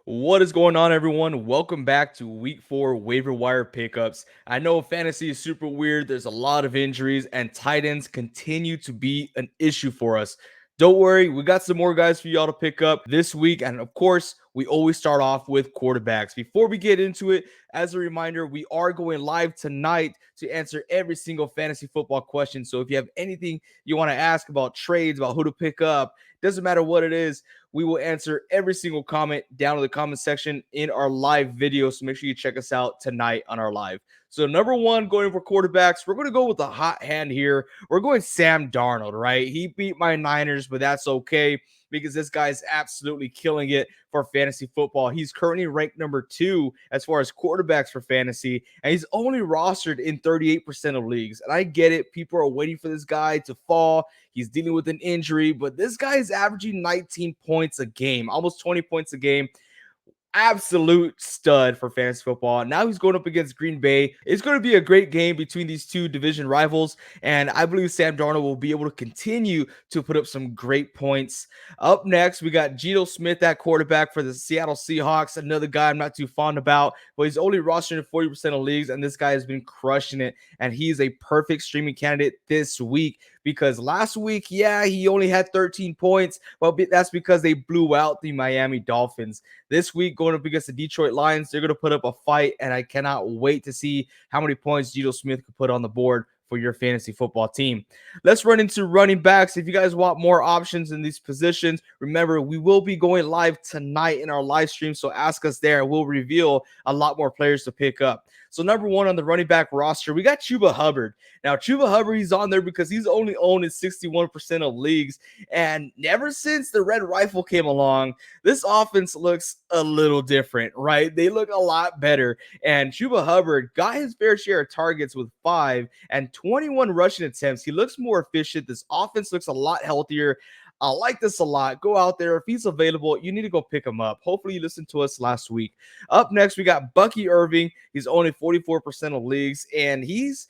What is going on, everyone? Welcome back to week 4 waiver wire pickups. I know fantasy is super weird. There's a lot of injuries, and tight ends continue to be an issue for us. Don't worry, we got some more guys for y'all to pick up this week. And of course, we always start off with quarterbacks. Before we get into it, as a reminder, we are going live tonight to answer every single fantasy football question. So if you have anything you want to ask about trades, about who to pick up, doesn't matter what it is, we will answer every single comment down in the comment section in our live video. So make sure you check us out tonight on our live. So number one, going for quarterbacks, we're going to go with a hot hand here. We're going Sam Darnold, right? He beat my Niners, but that's okay because this guy is absolutely killing it for fantasy football. He's currently ranked number 2 as far as quarterbacks for fantasy, and he's only rostered in 38% of leagues. And I get it. People are waiting for this guy to fall. He's dealing with an injury, but this guy is averaging 19 points a game, almost 20 points a game. Absolute stud for fantasy football. Now he's going up against Green Bay. It's going to be a great game between these two division rivals, and I believe Sam Darnold will be able to continue to put up some great points. Up next, we got Geno Smith at quarterback for the Seattle Seahawks. Another guy I'm not too fond about, but he's only rostered in 40% of leagues, and this guy has been crushing it, and he's a perfect streaming candidate this week because last week, yeah, he only had 13 points, but that's because they blew out the Miami Dolphins. This week, going up against the Detroit Lions, they're going to put up a fight, and I cannot wait to see how many points Geno Smith could put on the board for your fantasy football team. Let's run into running backs. If you guys want more options in these positions, remember, we will be going live tonight in our live stream, so ask us there. We'll reveal a lot more players to pick up. So number one on the running back roster, we got Chuba Hubbard. Now, Chuba Hubbard, he's on there because he's only owned in 61% of leagues, and ever since the Red Rifle came along, this offense looks a little different, right? They look a lot better. And Chuba Hubbard got his fair share of targets with 5 and 21 rushing attempts. He looks more efficient. This offense looks a lot healthier. I like this a lot. Go out there. If he's available, you need to go pick him up. Hopefully you listened to us last week. Up next, we got Bucky Irving. He's only 44% of leagues, and he's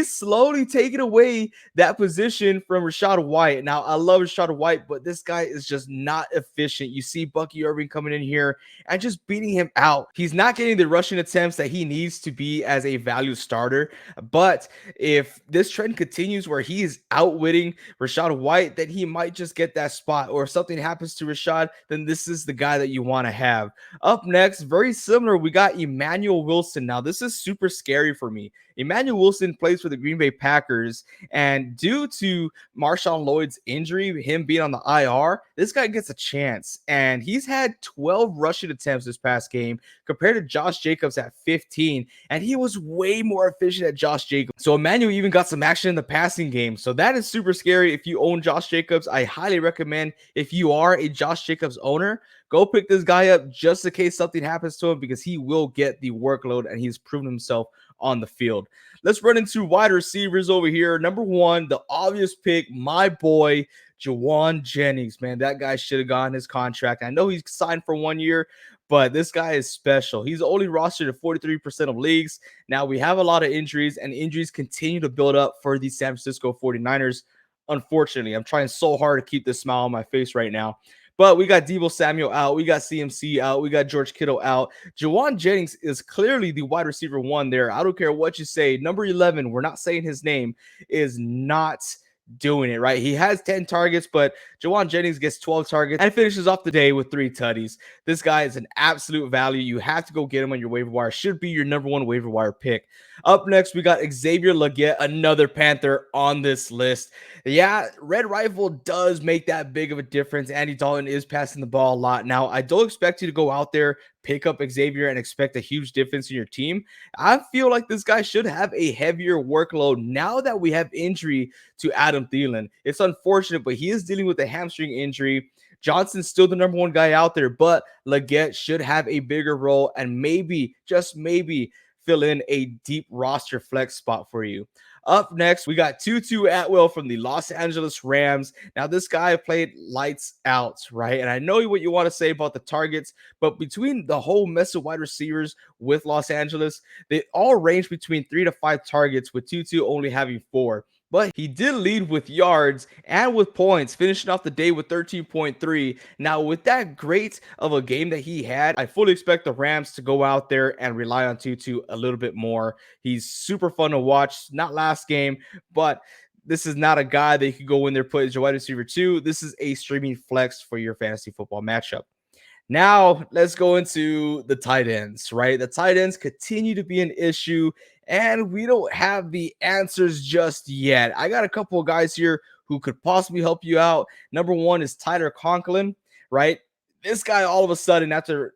slowly taking away that position from Rachaad White. Now, I love Rachaad White, but this guy is just not efficient. You see Bucky Irving coming in here and just beating him out. He's not getting the rushing attempts that he needs to be as a value starter. But if this trend continues where he is outwitting Rachaad White, then he might just get that spot. Or if something happens to Rachaad, then this is the guy that you want to have. Up next, very similar, we got Emmanuel Wilson. Now, this is super scary for me. Emmanuel Wilson plays for the Green Bay Packers, and due to Marshawn Lloyd's injury, him being on the IR, this guy gets a chance, and he's had 12 rushing attempts this past game compared to Josh Jacobs at 15, and he was way more efficient at Josh Jacobs. So Emmanuel even got some action in the passing game, so that is super scary. If you own Josh Jacobs, I highly recommend, if you are a Josh Jacobs owner, go pick this guy up just in case something happens to him because he will get the workload, and he's proven himself on the field. Let's run into wide receivers over here. Number one, the obvious pick, my boy, Jauan Jennings. Man, that guy should have gotten his contract. I know he's signed for 1 year, but this guy is special. He's only rostered at 43% of leagues. Now, we have a lot of injuries, and injuries continue to build up for the San Francisco 49ers. Unfortunately, I'm trying so hard to keep this smile on my face right now. But we got Deebo Samuel out. We got CMC out. We got George Kittle out. Jauan Jennings is clearly the wide receiver 1 there. I don't care what you say. Number 11, we're not saying his name, is not doing it, right? He has 10 targets, but Jauan Jennings gets 12 targets and finishes off the day with 3 tutties. This guy is an absolute value. You have to go get him on your waiver wire. Should be your number 1 waiver wire pick. Up next, we got Xavier Legette, another Panther on this list. Yeah, Red Rifle does make that big of a difference. Andy Dalton is passing the ball a lot. Now, I don't expect you to go out there, pick up Xavier, and expect a huge difference in your team. I feel like this guy should have a heavier workload now that we have injury to Adam Thielen. It's unfortunate, but he is dealing with a hamstring injury. Johnson's still the number 1 guy out there, but Legette should have a bigger role and maybe, just maybe, fill in a deep roster flex spot for you. Up next, we got Tutu Atwell from the Los Angeles Rams. Now, this guy played lights out, right? And I know what you want to say about the targets, but between the whole mess of wide receivers with Los Angeles, they all range between 3 to 5 targets, with Tutu only having 4. but he did lead with yards and with points, finishing off the day with 13.3. Now, with that great of a game that he had, I fully expect the Rams to go out there and rely on Tutu a little bit more. He's super fun to watch. Not last game, but this is not a guy that you could go in there put as your wide receiver too. This is a streaming flex for your fantasy football matchup. Now, let's go into the tight ends, right? The tight ends continue to be an issue, and we don't have the answers just yet. I got a couple of guys here who could possibly help you out. Number one is Tyler Conklin, right? This guy, all of a sudden, after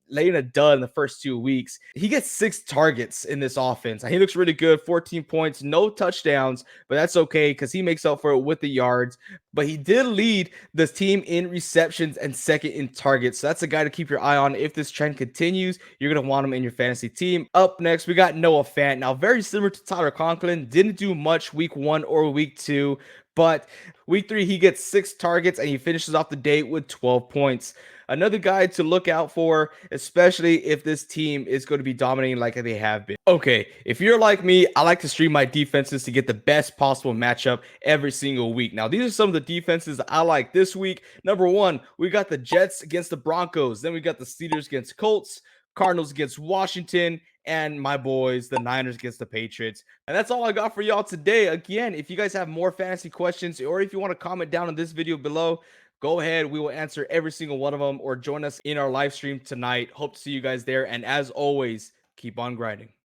laying a dud in the first 2 weeks. He gets 6 targets in this offense. He looks really good, 14 points, no touchdowns, but that's okay because he makes up for it with the yards. But he did lead this team in receptions and second in targets. So that's a guy to keep your eye on. If this trend continues, you're going to want him in your fantasy team. Up next, we got Noah Fant. Now, very similar to Tyler Conklin, didn't do much week 1 or week 2, but week 3, he gets 6 targets and he finishes off the day with 12 points. Another guy to look out for, especially if this team is going to be dominating like they have been. Okay, if you're like me, I like to stream my defenses to get the best possible matchup every single week. Now, these are some of the defenses I like this week. Number one, we got the Jets against the Broncos. Then we got the Steelers against Colts, Cardinals against Washington, and my boys, the Niners against the Patriots. And that's all I got for y'all today. Again, if you guys have more fantasy questions or if you want to comment down on this video below, go ahead. We will answer every single one of them, or join us in our live stream tonight. Hope to see you guys there. And as always, keep on grinding.